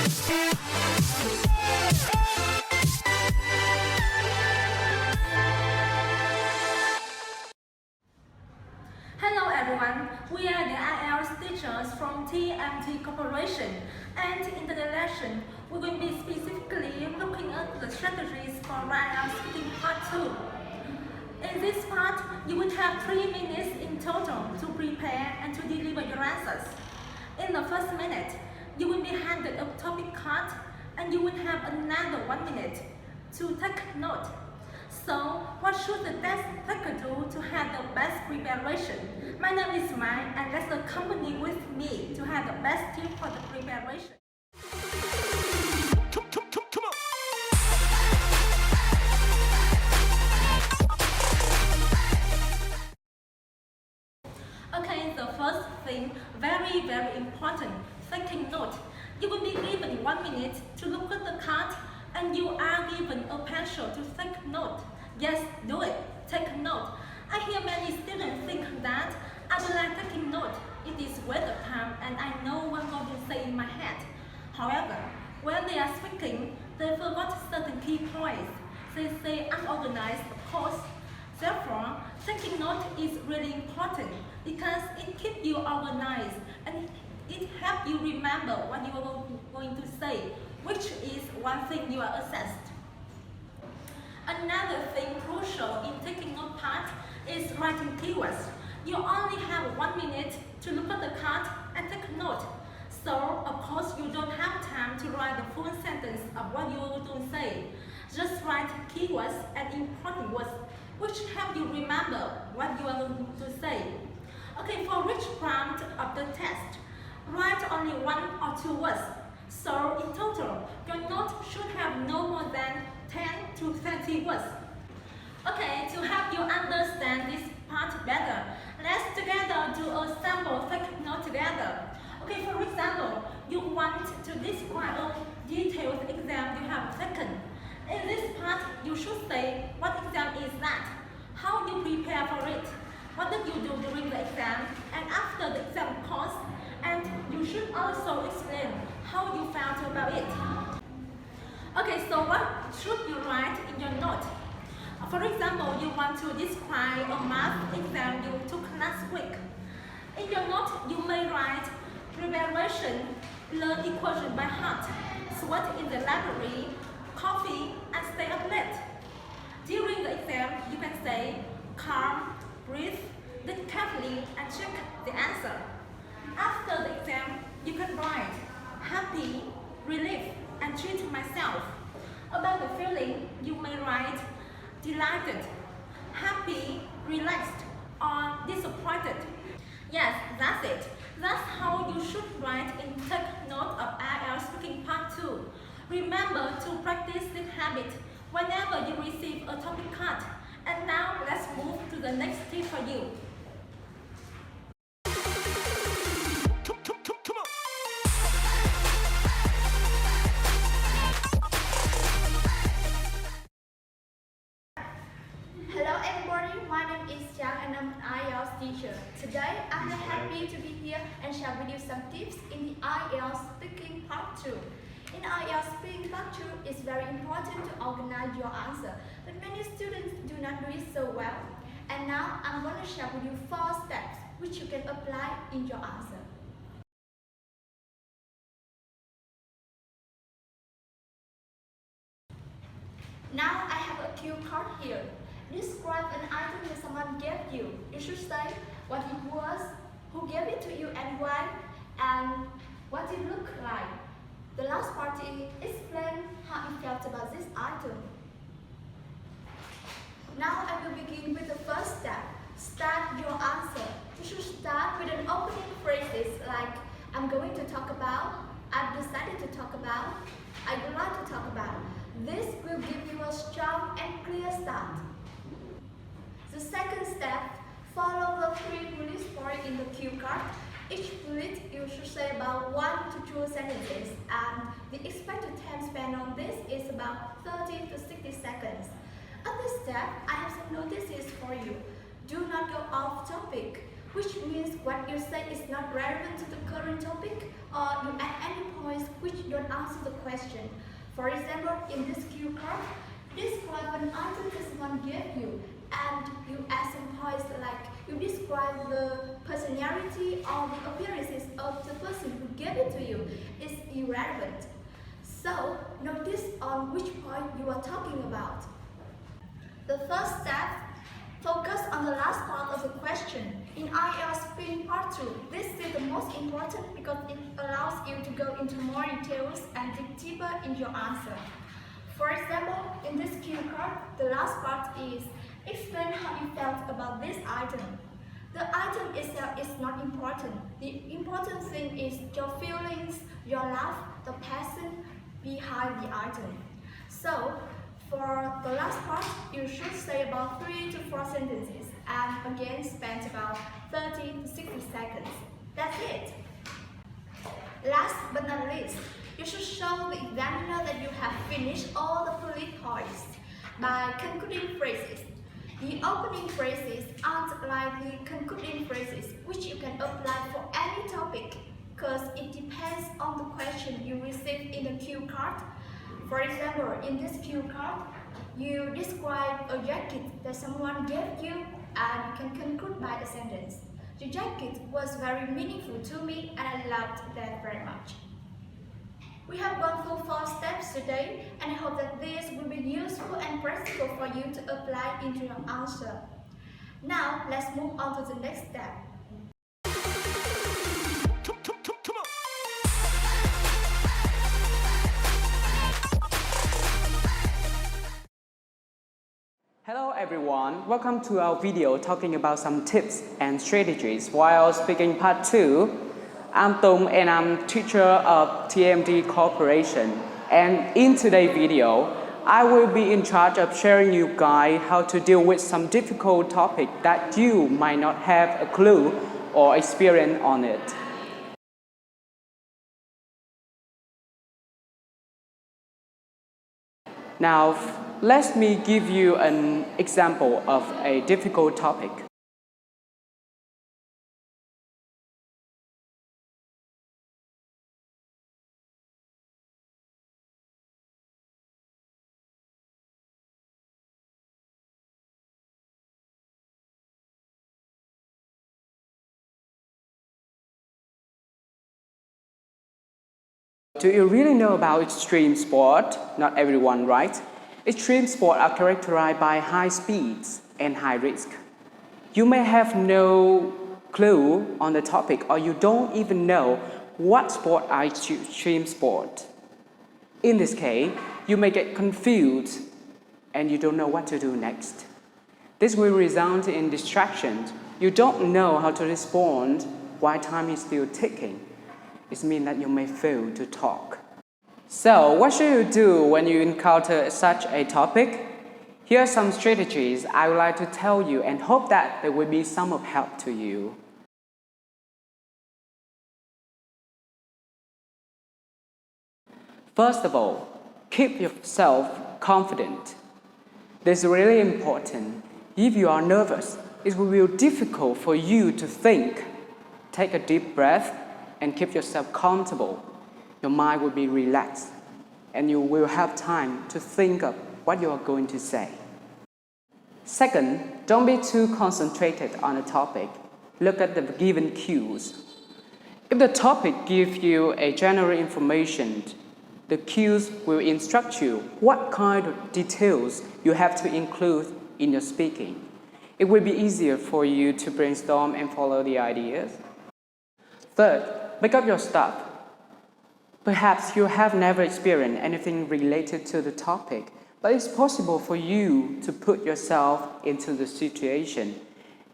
Hello everyone, we are the IELTS teachers from TMT Corporation, and in the lesson, we will be specifically looking at the strategies for IELTS Speaking Part 2. In this part, you will have 3 minutes in total to prepare and to deliver your answers. In the first minute, you will be handed a topic card and you will have another 1 minute to take note. So, what should the test taker do to have the best preparation? My name is Mai, and let's accompany with me to have the best tip for the preparation. Come on. Okay, the first thing, very important, taking note. You will be given 1 minute to look at the card and you are given a pencil to take note. Yes, do it. Take note. I hear many students think that I don't like taking note. It is waste of time and I know what I'm going to say in my head. However, when they are speaking, they forgot certain key points. They say unorganized, of course. Therefore, taking note is really important because it keeps you organized and it helps you remember what you are going to say, which is one thing you are assessed. Another thing crucial in taking note part is writing keywords. You only have 1 minute to look at the card and take note. So, of course, you don't have time to write the full sentence of what you are going to say. Just write keywords and important words which help you remember what you are going to say. Okay, for each prompt of the test, write only 1 or 2 words. So in total, your note should have no more than 10 to 30 words. Okay, to help you understand this part better, let's together do a sample take note together. Okay, for example, you want to describe a detailed exam you have taken. In this part, you should say what exam is that, how you prepare for it, what did you do during the exam, and after the exam course, and you should also explain how you felt about it. Okay, so what should you write in your note? For example, you want to describe a math exam you took last week. In your note, you may write preparation, learn equation by heart, sweat in the library, coffee, and stay up late. During the exam, you can say, calm, breathe, think carefully, and check the answer. After the exam, you can write, happy, relief, and treat myself. About the feeling, you may write, delighted, happy, relaxed, or disappointed. Yes, that's it. That's how you should write in Take Note of IELTS Speaking Part 2. Remember to practice this habit whenever you receive a topic card. And now let's move to the next tip for you. Come on. Hello everybody, my name is Chang and I'm an IELTS teacher. Today I'm happy to be here and share with you some tips in the IELTS Speaking Part 2. In IELTS Speaking Part 2, it's very important to organize your answer, but many students do not do it so well. And now I'm going to share with you 4 steps which you can apply in your answer. Now I have a cue card here. Describe an item that someone gave you. You should say what it was, who gave it to you and why, and what it looked like. The last part is explain how you felt about this item. Now I will begin with the first step. Start your answer. You should start with an opening phrases like I'm going to talk about, I've decided to talk about, I would like to talk about. This will give you a strong and clear start. The second step, follow the 3 bullet points in the cue card. Each bullet you should say about 1 to 2 sentences, and the expected time spent on this is about 30 to 60 seconds. At this step, I have some notices for you. Do not go off topic. which means what you say is not relevant to the current topic, or you add any points which don't answer the question. For example, in this cue card, describe an item that someone gave you, and you add some points like you describe the personality or the appearances of the person who gave it to you. It's irrelevant. So, notice on which point you are talking about. The first step, focus on the last part of the question. In IELTS Speaking Part 2, this is the most important because it allows you to go into more details and dig deeper in your answer. For example, in this cue card, the last part is explain how you felt about this item. The item itself is not important. The important thing is your feelings, your love, the passion behind the item. So, for the last part, you should say about 3 to 4 sentences and again spend about 30 to 60 seconds. That's it. Last but not least, you should show the examiner that you have finished all the bullet points by concluding phrases. The opening phrases aren't like the concluding phrases, which you can apply for any topic because it depends on the question you received in the cue card. For example, in this cue card, you describe a jacket that someone gave you and you can conclude by the sentence. The jacket was very meaningful to me and I loved that very much. We have gone through 4 steps today and I hope that this will be useful and practical for you to apply into your answer. Now, let's move on to the next step. Hello everyone, welcome to our video talking about some tips and strategies while speaking part 2. I'm Tung and I'm teacher of TMD Corporation, and in today's video I will be in charge of sharing you guys how to deal with some difficult topic that you might not have a clue or experience on it. Now, let me give you an example of a difficult topic. Do you really know about extreme sport? Not everyone, right? Extreme sports are characterized by high speeds and high risk. You may have no clue on the topic or you don't even know what sport are extreme sport. In this case, you may get confused and you don't know what to do next. This will result in distractions. You don't know how to respond while time is still ticking. It means that you may fail to talk. So, what should you do when you encounter such a topic? Here are some strategies I would like to tell you and hope that there will be some of help to you. First of all, keep yourself confident. This is really important. If you are nervous, it will be difficult for you to think. Take a deep breath and keep yourself comfortable. Your mind will be relaxed and you will have time to think of what you are going to say. Second, don't be too concentrated on a topic. Look at the given cues. If the topic gives you a general information, the cues will instruct you what kind of details you have to include in your speaking. It will be easier for you to brainstorm and follow the ideas. Third, make up your stuff. Perhaps you have never experienced anything related to the topic, but it's possible for you to put yourself into the situation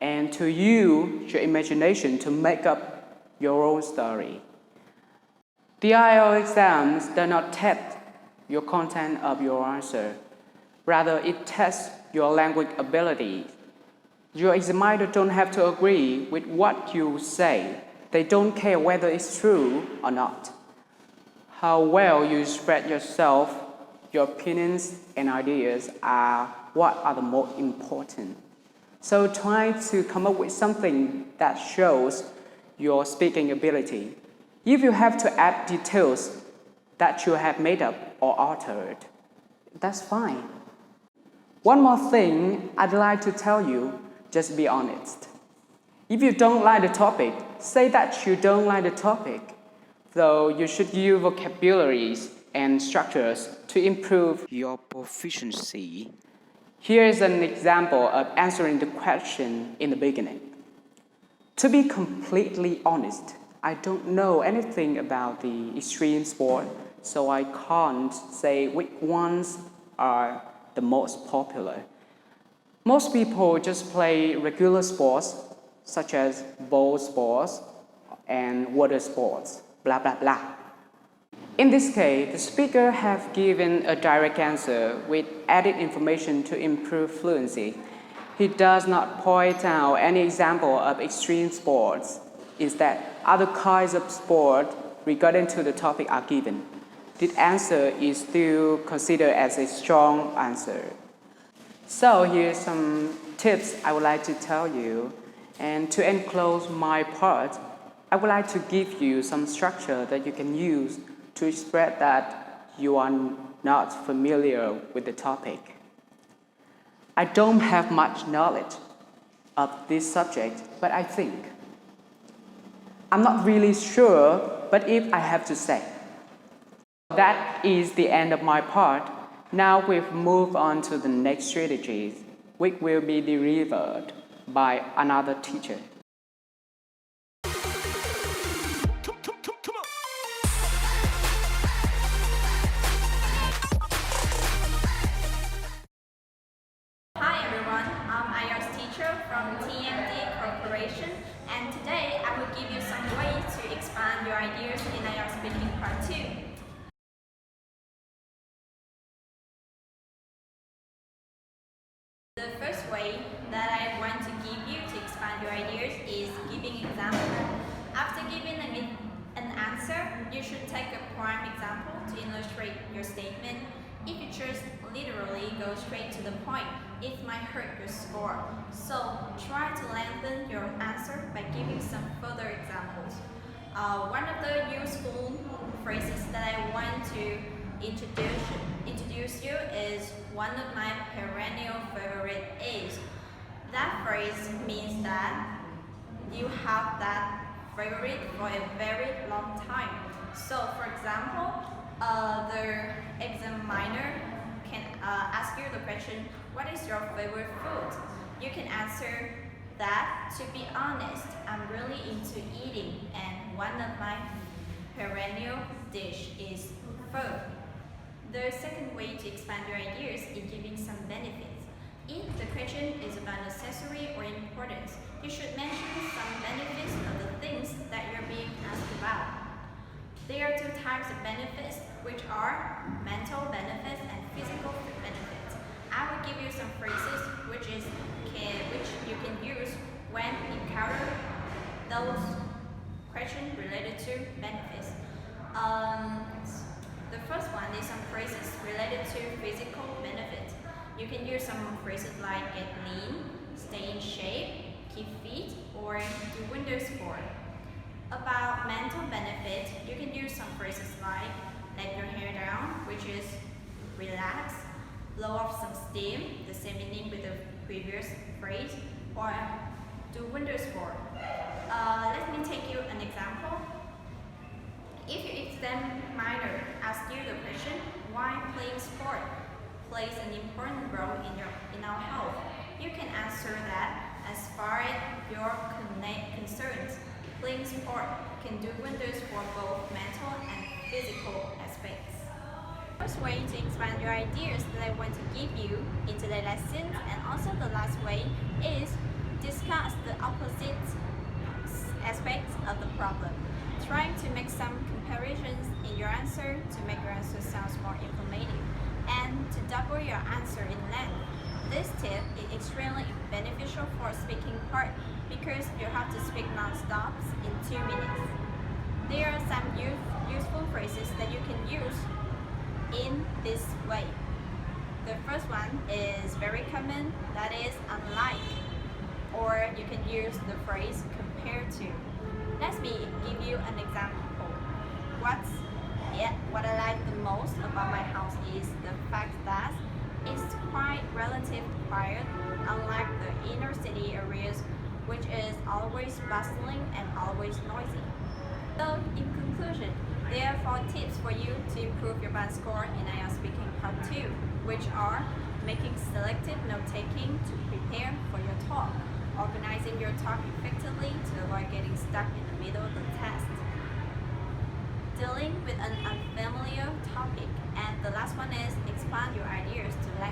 and to use your imagination to make up your own story. The IELTS exams do not test your content of your answer. Rather, it tests your language ability. Your examiner don't have to agree with what you say. They don't care whether it's true or not. How well you spread yourself, your opinions and ideas are what are the most important. So try to come up with something that shows your speaking ability. If you have to add details that you have made up or altered, that's fine. One more thing I'd like to tell you, just be honest. If you don't like the topic, say that you don't like the topic, though you should use vocabularies and structures to improve your proficiency. Here is an example of answering the question in the beginning. To be completely honest, I don't know anything about the extreme sport, so I can't say which ones are the most popular. Most people just play regular sports, such as ball sports and water sports, blah blah blah. In this case, the speaker has given a direct answer with added information to improve fluency. He does not point out any example of extreme sports. Instead, other kinds of sport regarding to the topic are given. The answer is still considered as a strong answer. So here's some tips I would like to tell you. And to enclose my part, I would like to give you some structure that you can use to express that you are not familiar with the topic. I don't have much knowledge of this subject, but I think. I'm not really sure, but if I have to say. That is the end of my part. Now we've moved on to the next strategies, which will be delivered by another teacher. Hi everyone, I'm IELTS teacher from TMD Corporation, and today I will give you some ways to expand your ideas in IELTS Speaking Part 2. The first way that I want to give you to expand your ideas is giving example. After giving an answer, you should take a prime example to illustrate your statement. If you just literally go straight to the point, it might hurt your score. So try to lengthen your answer by giving some further examples. One of the useful phrases that I want to introduce you is one of my perennial favorite is. That phrase means that you have that favorite for a very long time. So for example, the examiner can ask you the question, what is your favorite food? You can answer that, to be honest, I'm really into eating, and one of my perennial dish is food. The second way to expand your ideas is giving some benefits. If the question is about necessary or importance, you should mention some benefits of the things that you're being asked about. There are two types of benefits, which are mental benefits and physical benefits. I will give you some phrases which you can use when you encounter those questions related to benefits. The first one is some phrases related to physical benefits. You can use some phrases like get lean, stay in shape, keep fit, or do wonder sport. About mental benefits, you can use some phrases like let your hair down, which is relax, blow off some steam, the same meaning with the previous phrase, or do wonder sport. Let me take you an example. If your examiner asks you the question, why playing sport plays an important role in our health, you can answer that as far as your concerns, playing sport can do wonders for both mental and physical aspects. The first way to expand your ideas that I want to give you in today's lesson, and also the last way, is discuss the opposite aspects of the problem. Trying to make some comparisons in your answer to make your answer sound more informative and to double your answer in length. This tip is extremely beneficial for speaking part because you have to speak non-stop in 2 minutes. There are some useful phrases that you can use in this way. The first one is very common, that is unlike. or you can use the phrase compare to. Let me give you an example. What I like the most about my house is the fact that it's quite relatively quiet, unlike the inner city areas, which is always bustling and always noisy. So, in conclusion, there are 4 tips for you to improve your band score in IELTS Speaking Part 2, which are making selective note-taking to prepare for your talk, organizing your talk effectively to avoid getting stuck in the middle of the test, dealing with an unfamiliar topic, and the last one is expand your ideas to let